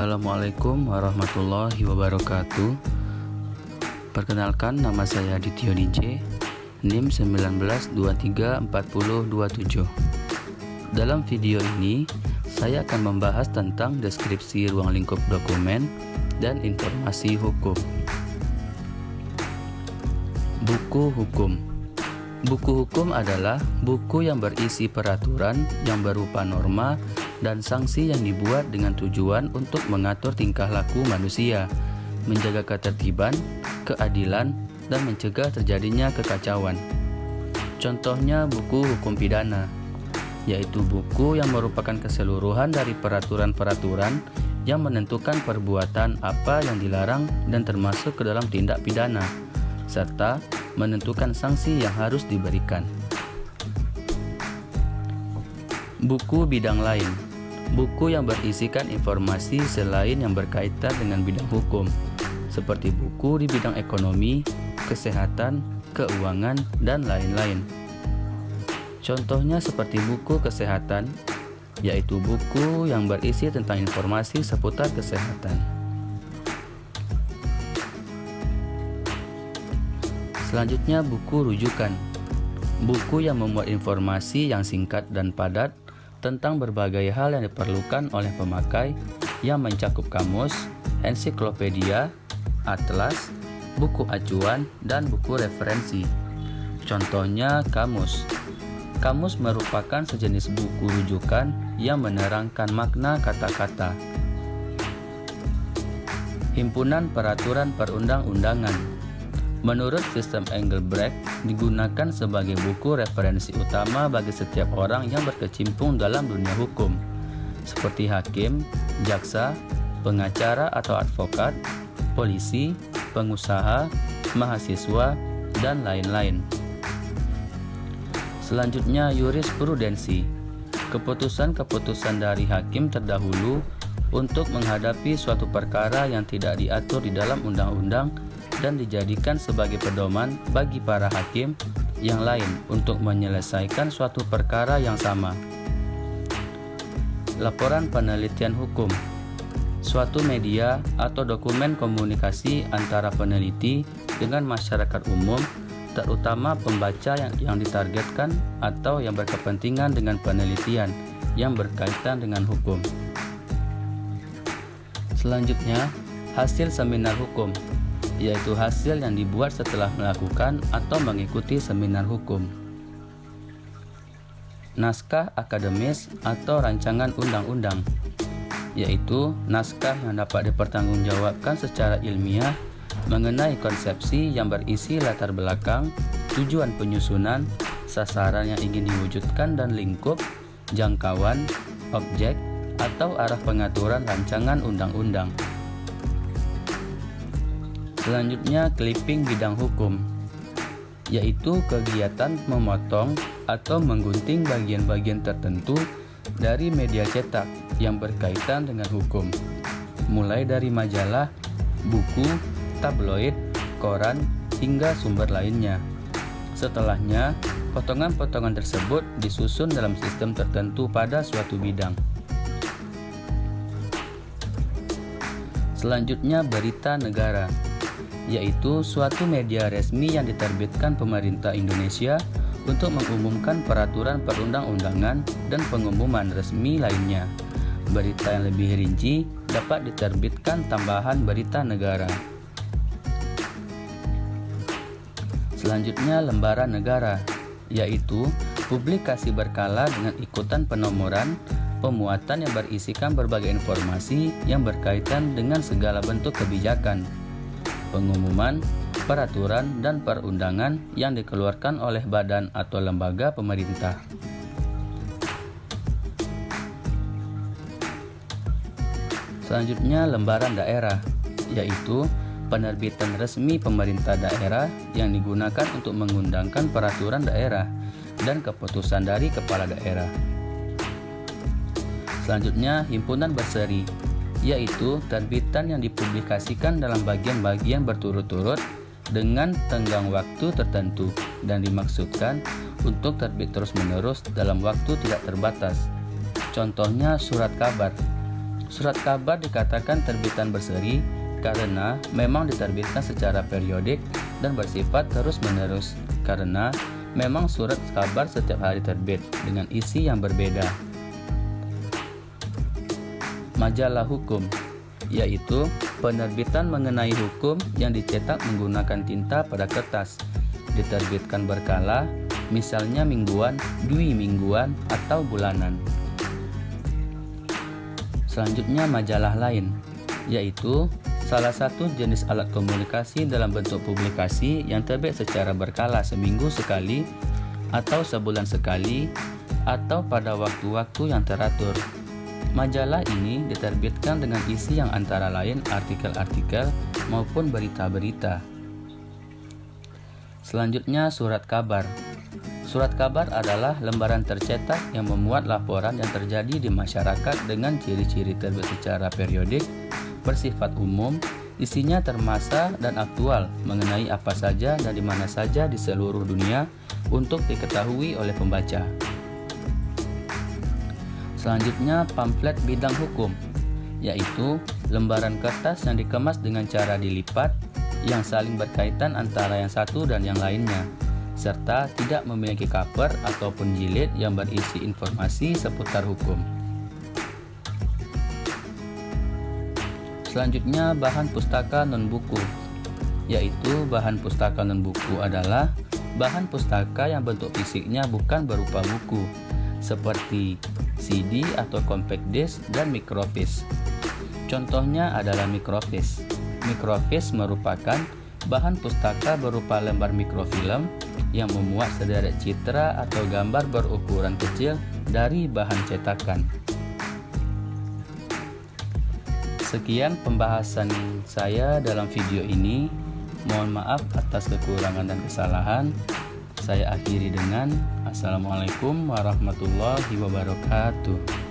Assalamualaikum warahmatullahi wabarakatuh. Perkenalkan, nama saya Adityo DJ, NIM 19234027. Dalam video ini, saya akan membahas tentang deskripsi ruang lingkup dokumen dan informasi hukum. Buku hukum. Buku hukum adalah buku yang berisi peraturan yang berupa norma dan sanksi yang dibuat dengan tujuan untuk mengatur tingkah laku manusia, menjaga ketertiban, keadilan, dan mencegah terjadinya kekacauan. Contohnya buku hukum pidana, yaitu buku yang merupakan keseluruhan dari peraturan-peraturan yang menentukan perbuatan apa yang dilarang dan termasuk ke dalam tindak pidana, serta menentukan sanksi yang harus diberikan. Buku bidang lain, buku yang berisikan informasi selain yang berkaitan dengan bidang hukum, seperti buku di bidang ekonomi, kesehatan, keuangan, dan lain-lain. Contohnya seperti buku kesehatan, yaitu buku yang berisi tentang informasi seputar kesehatan. Selanjutnya buku rujukan, buku yang memuat informasi yang singkat dan padat tentang berbagai hal yang diperlukan oleh pemakai yang mencakup kamus, ensiklopedia, atlas, buku acuan, dan buku referensi. Contohnya kamus. Kamus merupakan sejenis buku rujukan yang menerangkan makna kata-kata. Himpunan peraturan perundang-undangan. Menurut sistem Engelbrecht, digunakan sebagai buku referensi utama bagi setiap orang yang berkecimpung dalam dunia hukum, seperti hakim, jaksa, pengacara atau advokat, polisi, pengusaha, mahasiswa, dan lain-lain. Selanjutnya, jurisprudensi. Keputusan-keputusan dari hakim terdahulu untuk menghadapi suatu perkara yang tidak diatur di dalam undang-undang dan dijadikan sebagai pedoman bagi para hakim yang lain untuk menyelesaikan suatu perkara yang sama. Laporan penelitian hukum, suatu media atau dokumen komunikasi antara peneliti dengan masyarakat umum, terutama pembaca yang ditargetkan atau yang berkepentingan dengan penelitian yang berkaitan dengan hukum. Selanjutnya, hasil seminar hukum, yaitu hasil yang dibuat setelah melakukan atau mengikuti seminar hukum. Naskah akademis atau rancangan undang-undang, yaitu naskah yang dapat dipertanggungjawabkan secara ilmiah mengenai konsepsi yang berisi latar belakang, tujuan penyusunan, sasaran yang ingin diwujudkan dan lingkup, jangkauan, objek, atau arah pengaturan rancangan undang-undang. Selanjutnya, clipping bidang hukum, yaitu kegiatan memotong atau menggunting bagian-bagian tertentu dari media cetak yang berkaitan dengan hukum, mulai dari majalah, buku, tabloid, koran, hingga sumber lainnya. Setelahnya, potongan-potongan tersebut disusun dalam sistem tertentu pada suatu bidang. Selanjutnya, berita negara, yaitu suatu media resmi yang diterbitkan pemerintah Indonesia untuk mengumumkan peraturan perundang-undangan dan pengumuman resmi lainnya. Berita yang lebih rinci dapat diterbitkan tambahan berita negara. Selanjutnya, lembaran negara, yaitu publikasi berkala dengan ikutan penomoran, pemuatan yang berisikan berbagai informasi yang berkaitan dengan segala bentuk kebijakan, pengumuman, peraturan, dan perundangan yang dikeluarkan oleh badan atau lembaga pemerintah. Selanjutnya, lembaran daerah, yaitu penerbitan resmi pemerintah daerah yang digunakan untuk mengundangkan peraturan daerah dan keputusan dari kepala daerah. Selanjutnya, himpunan berseri, yaitu terbitan yang dipublikasikan dalam bagian-bagian berturut-turut dengan tenggang waktu tertentu dan dimaksudkan untuk terbit terus-menerus dalam waktu tidak terbatas. Contohnya surat kabar. Surat kabar dikatakan terbitan berseri karena memang diterbitkan secara periodik dan bersifat terus-menerus, karena memang surat kabar setiap hari terbit dengan isi yang berbeda. Majalah hukum, yaitu penerbitan mengenai hukum yang dicetak menggunakan tinta pada kertas, diterbitkan berkala, misalnya mingguan, dwi mingguan, atau bulanan. Selanjutnya majalah lain, yaitu salah satu jenis alat komunikasi dalam bentuk publikasi yang terbit secara berkala seminggu sekali atau sebulan sekali atau pada waktu-waktu yang teratur. Majalah ini diterbitkan dengan isi yang antara lain artikel-artikel maupun berita-berita. Selanjutnya surat kabar. Surat kabar adalah lembaran tercetak yang memuat laporan yang terjadi di masyarakat dengan ciri-ciri terbit secara periodik, bersifat umum, isinya termasa dan aktual mengenai apa saja dan di mana saja di seluruh dunia untuk diketahui oleh pembaca. Selanjutnya pamflet bidang hukum, yaitu lembaran kertas yang dikemas dengan cara dilipat yang saling berkaitan antara yang satu dan yang lainnya, serta tidak memiliki cover ataupun jilid yang berisi informasi seputar hukum. Selanjutnya bahan pustaka non-buku, yaitu bahan pustaka non-buku adalah bahan pustaka yang bentuk fisiknya bukan berupa buku, seperti CD atau compact disc dan microfiche. Contohnya adalah microfiche. Microfiche merupakan bahan pustaka berupa lembar mikrofilm yang memuat sederet citra atau gambar berukuran kecil dari bahan cetakan. Sekian pembahasan saya dalam video ini. Mohon maaf atas kekurangan dan kesalahan. Saya akhiri dengan Assalamualaikum warahmatullahi wabarakatuh.